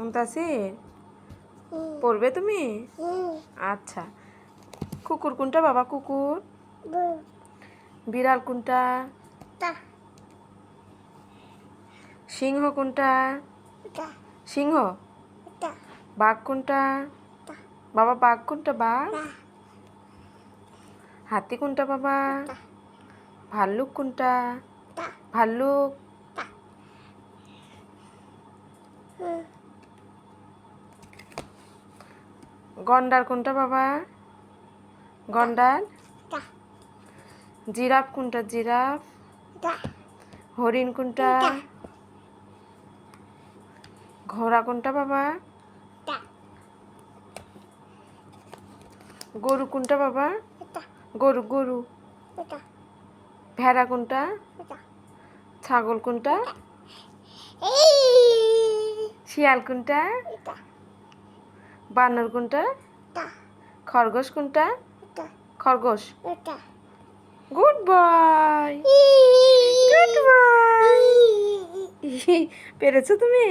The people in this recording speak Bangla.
মুনতাসির পড়বে তুমি? আচ্ছা। কুকুর কোনটা বাবা? কুকুর। বিড়াল কোনটা? সিংহ কোনটা? সিংহ। বাঘ কোনটা? বাবা বাঘ কোনটা? বাঘ। হাতি কোনটা বাবা? ভাল্লুক কোনটা? ভাল্লুক। গন্ডার কোনটা বাবা? গন্ডার। জিরাফ কোনটা? জিরাফ। হরিণ কোনটা? ঘোড়া কোনটা বাবা? গরু কোনটা বাবা? গরু গরু। ভেড়া কোনটা? ছাগল কোনটা? শিয়াল কোনটা? বানর কোনটা? খরগোশ কোনটা? খরগোশ। Good boy, good boy. পেরেছো তুমি?